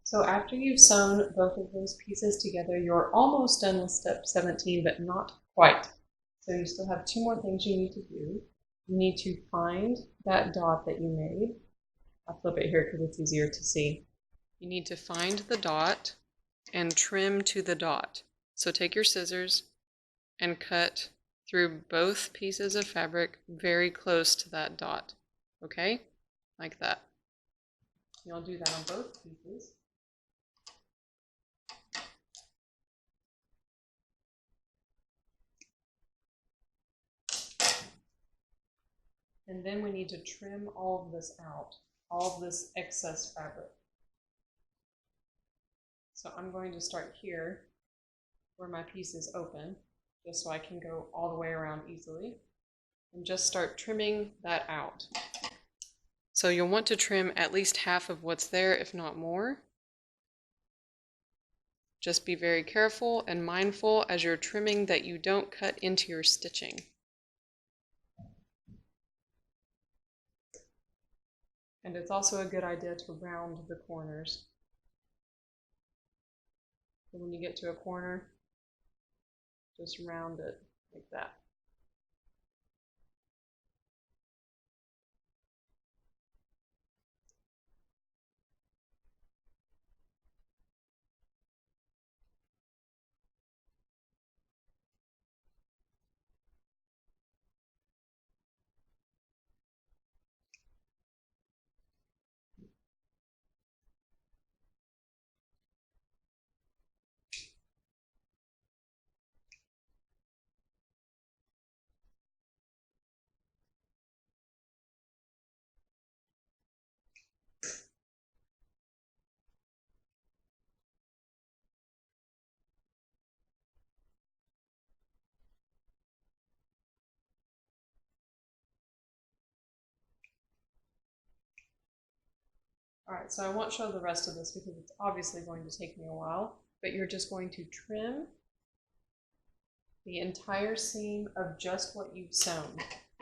So after you've sewn both of those pieces together, you're almost done with step 17, but not quite. So you still have two more things you need to do. You need to find that dot that you made. I'll flip it here because it's easier to see. You need to find the dot and trim to the dot. So take your scissors and cut through both pieces of fabric very close to that dot. Okay? Like that. You'll do that on both pieces. And then we need to trim all of this out, all of this excess fabric. So I'm going to start here where my piece is open, just so I can go all the way around easily, and just start trimming that out. So you'll want to trim at least half of what's there, if not more. Just be very careful and mindful as you're trimming that you don't cut into your stitching. And it's also a good idea to round the corners. So when you get to a corner, just round it like that. Alright, so I won't show the rest of this because it's obviously going to take me a while, but you're just going to trim the entire seam of just what you've sewn.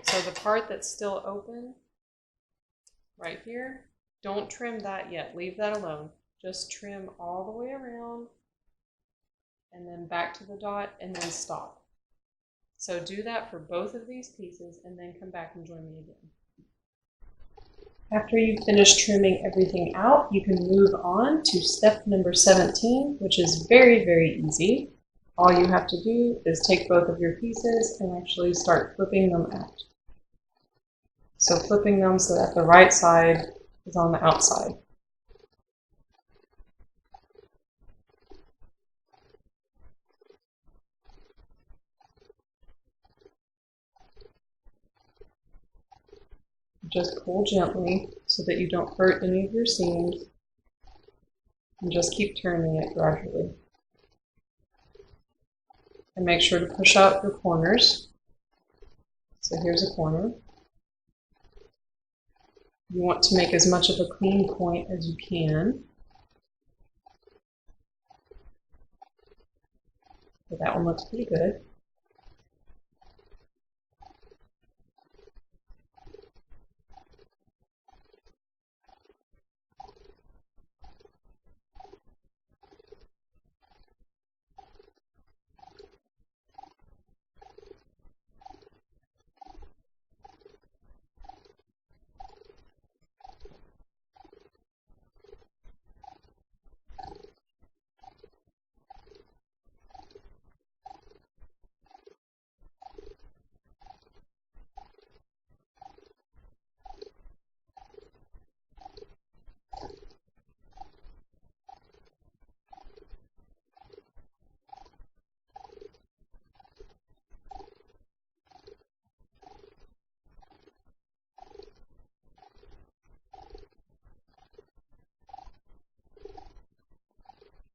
So the part that's still open, right here, don't trim that yet, leave that alone. Just trim all the way around and then back to the dot and then stop. So do that for both of these pieces and then come back and join me again. After you've finished trimming everything out, you can move on to step number 17, which is very, very easy. All you have to do is take both of your pieces and actually start flipping them out. So flipping them so that the right side is on the outside. Just pull gently so that you don't hurt any of your seams, and just keep turning it gradually. And make sure to push out your corners. So here's a corner. You want to make as much of a clean point as you can. So that one looks pretty good.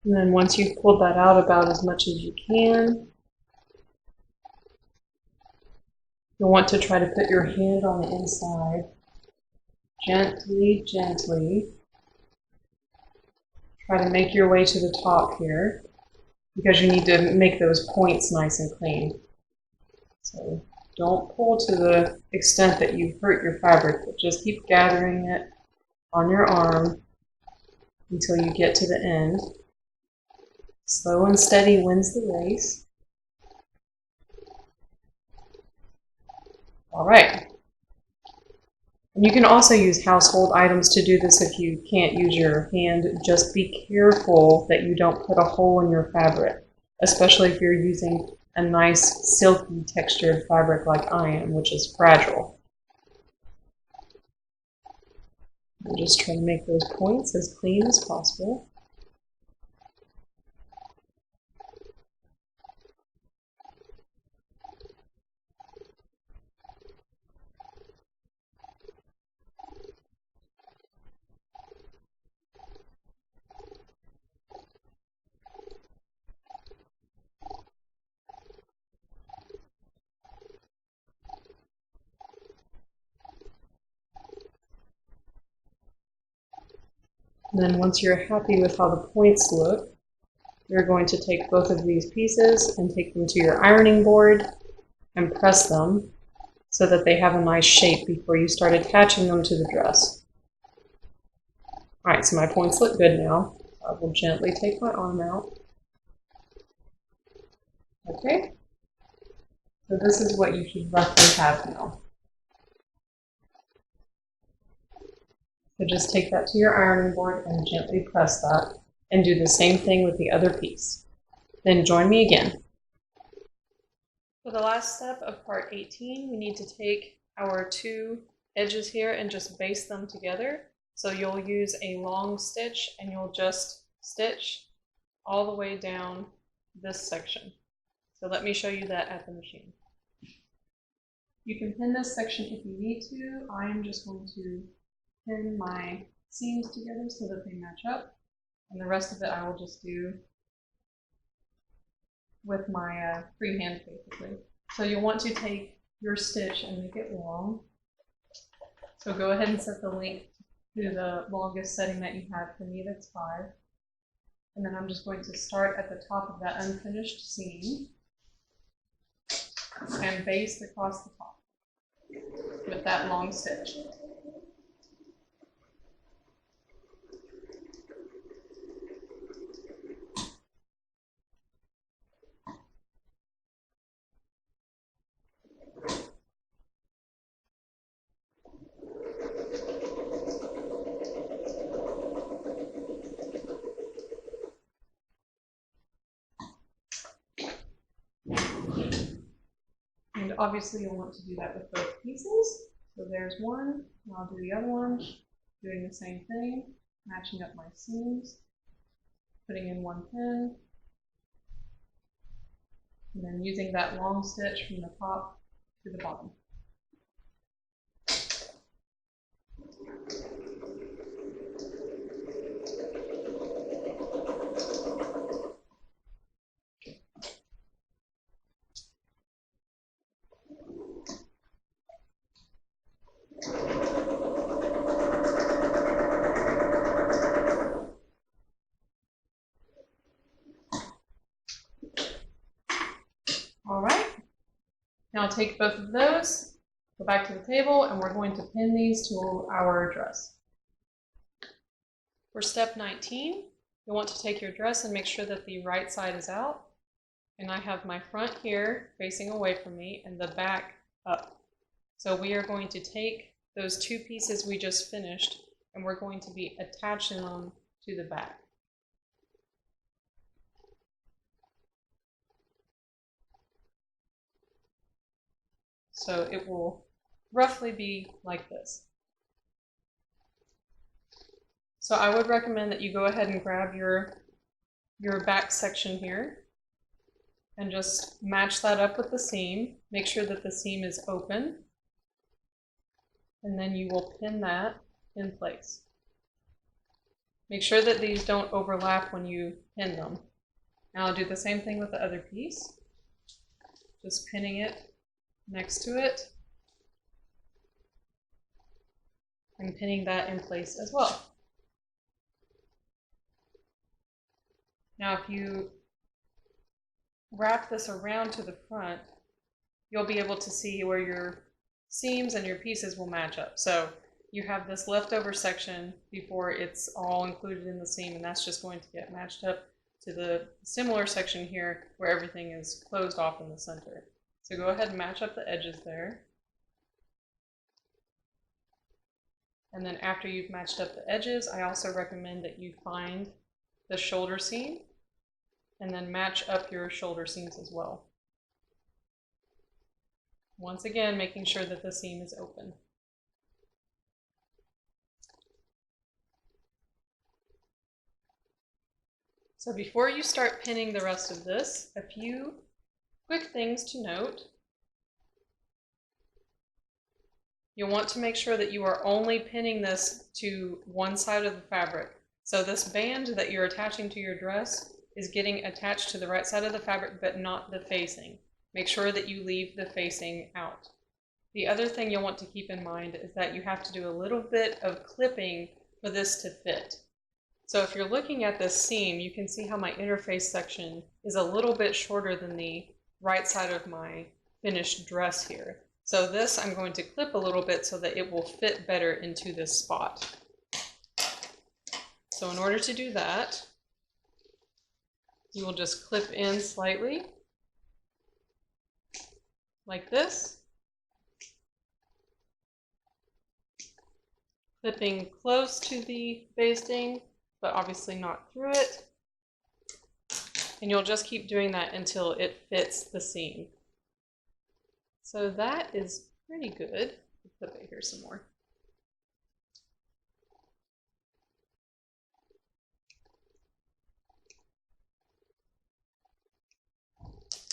And then once you've pulled that out about as much as you can, you'll want to try to put your hand on the inside. Gently, gently. Try to make your way to the top here, because you need to make those points nice and clean. So don't pull to the extent that you hurt your fabric, but just keep gathering it on your arm until you get to the end. Slow and steady wins the race. All right. And you can also use household items to do this if you can't use your hand. Just be careful that you don't put a hole in your fabric, especially if you're using a nice silky textured fabric like I am, which is fragile. I'm just trying to make those points as clean as possible. And then once you're happy with how the points look, you're going to take both of these pieces and take them to your ironing board and press them so that they have a nice shape before you start attaching them to the dress. Alright, so my points look good now. I will gently take my arm out. Okay, so this is what you should roughly have now. So just take that to your ironing board and gently press that, and do the same thing with the other piece. Then join me again. For the last step of part 18, we need to take our two edges here and just baste them together. So you'll use a long stitch and you'll just stitch all the way down this section. So let me show you that at the machine. You can pin this section if you need to. I am just going to pin my seams together so that they match up, and the rest of it I will just do with my freehand basically. So you'll want to take your stitch and make it long. So go ahead and set the length to the longest setting that you have. For me, that's 5. And then I'm just going to start at the top of that unfinished seam and baste across the top with that long stitch. And obviously you'll want to do that with both pieces. So there's one, and I'll do the other one, doing the same thing, matching up my seams, putting in one pin, and then using that long stitch from the top to the bottom. All right, now I'll take both of those, go back to the table, and we're going to pin these to our dress. For step 19, you'll want to take your dress and make sure that the right side is out. And I have my front here facing away from me and the back up. So we are going to take those two pieces we just finished and we're going to be attaching them to the back. So it will roughly be like this. So I would recommend that you go ahead and grab your back section here and just match that up with the seam. Make sure that the seam is open, and then you will pin that in place. Make sure that these don't overlap when you pin them. Now I'll do the same thing with the other piece, just pinning it next to it and pinning that in place as well. Now if you wrap this around to the front, you'll be able to see where your seams and your pieces will match up. So you have this leftover section before it's all included in the seam, and that's just going to get matched up to the similar section here where everything is closed off in the center. So go ahead and match up the edges there. And then after you've matched up the edges, I also recommend that you find the shoulder seam and then match up your shoulder seams as well. Once again, making sure that the seam is open. So before you start pinning the rest of this, a few quick things to note. You'll want to make sure that you are only pinning this to one side of the fabric. So this band that you're attaching to your dress is getting attached to the right side of the fabric, but not the facing. Make sure that you leave the facing out. The other thing you'll want to keep in mind is that you have to do a little bit of clipping for this to fit. So if you're looking at this seam, you can see how my interface section is a little bit shorter than the right side of my finished dress here. So this I'm going to clip a little bit so that it will fit better into this spot. So in order to do that, you will just clip in slightly, like this, clipping close to the basting, but obviously not through it. And you'll just keep doing that until it fits the seam. So that is pretty good. Clip it here some more.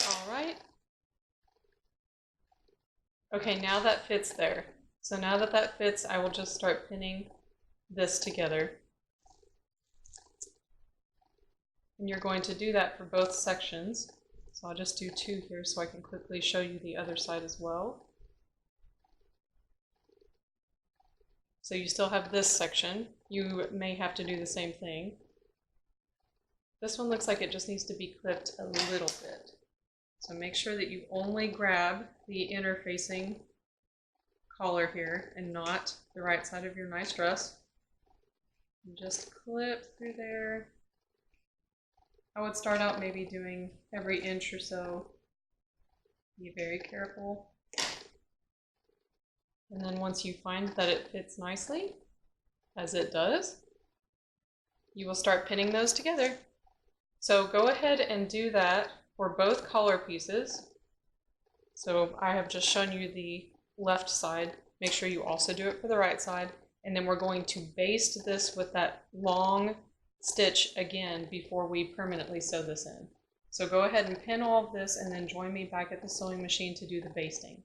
All right. Okay, now that fits there. So now that that fits, I will just start pinning this together. And you're going to do that for both sections. So I'll just do two here so I can quickly show you the other side as well. So you still have this section. You may have to do the same thing. This one looks like it just needs to be clipped a little bit. So make sure that you only grab the interfacing collar here and not the right side of your nice dress. And just clip through there. I would start out maybe doing every inch or so. Be very careful. And then once you find that it fits nicely, as it does, you will start pinning those together. So go ahead and do that for both collar pieces. So I have just shown you the left side. Make sure you also do it for the right side. And then we're going to baste this with that long stitch again before we permanently sew this in. So go ahead and pin all of this and then join me back at the sewing machine to do the basting.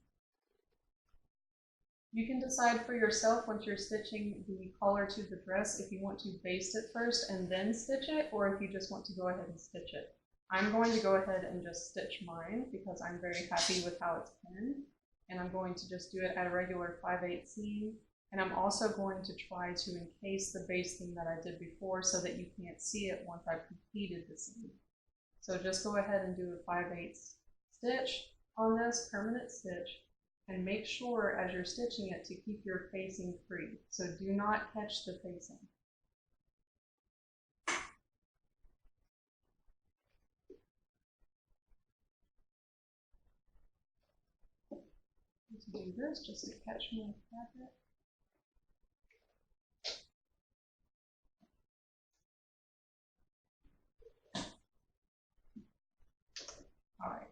You can decide for yourself once you're stitching the collar to the dress if you want to baste it first and then stitch it, or if you just want to go ahead and stitch it. I'm going to go ahead and just stitch mine because I'm very happy with how it's pinned, and I'm going to just do it at a regular 5/8 seam. And I'm also going to try to encase the basting that I did before so that you can't see it once I've completed the seam. So just go ahead and do a 5/8 stitch on this permanent stitch, and make sure as you're stitching it to keep your facing free. So do not catch the facing. To do this just to catch my fabric. All right.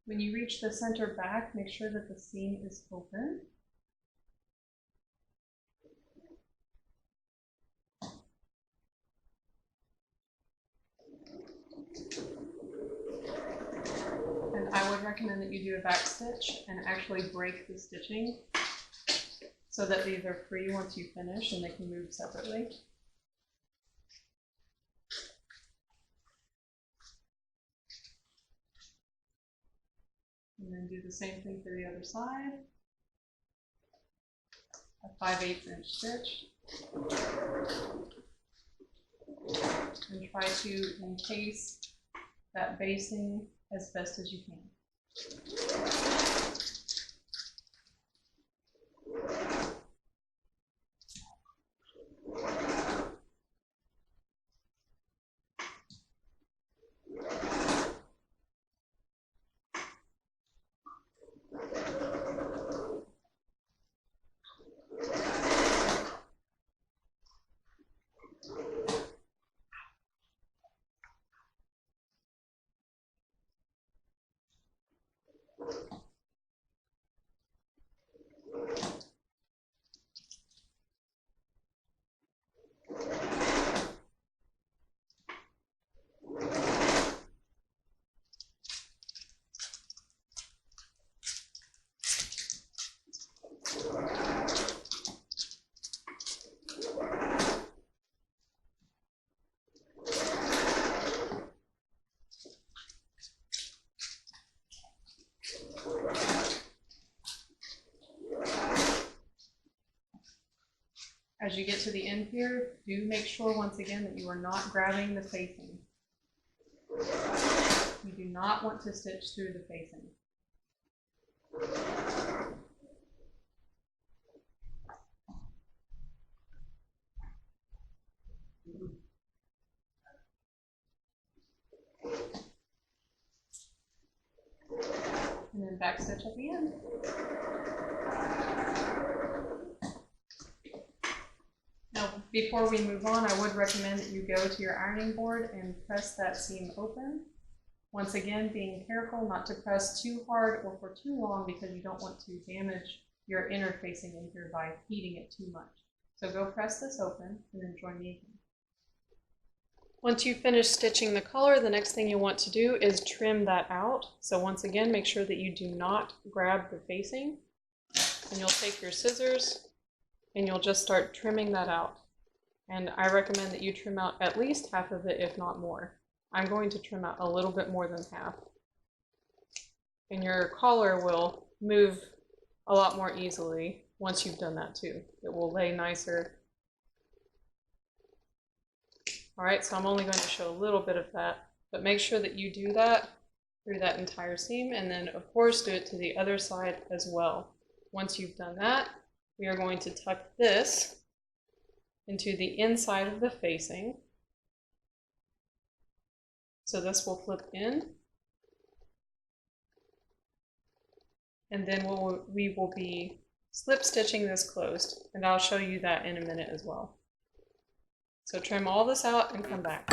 When you reach the center back, make sure that the seam is open. And I would recommend that you do a back stitch and actually break the stitching so that these are free once you finish and they can move separately. And then do the same thing for the other side. A 5/8 inch stitch. And try to encase that basting as best as you can. As you get to the end here, do make sure once again that you are not grabbing the facing. You do not want to stitch through the facing. And then back stitch at the end. Now, before we move on, I would recommend that you go to your ironing board and press that seam open. Once again, being careful not to press too hard or for too long because you don't want to damage your inner facing in here by heating it too much. So go press this open and then join me again. Once you finish stitching the collar, the next thing you want to do is trim that out. So once again, make sure that you do not grab the facing. And you'll take your scissors and you'll just start trimming that out. And I recommend that you trim out at least half of it, if not more. I'm going to trim out a little bit more than half. And your collar will move a lot more easily once you've done that too. It will lay nicer. All right, so I'm only going to show a little bit of that, but make sure that you do that through that entire seam, and then of course do it to the other side as well. Once you've done that, we are going to tuck this into the inside of the facing. So this will flip in. And then we will be slip stitching this closed, and I'll show you that in a minute as well. So trim all this out and come back.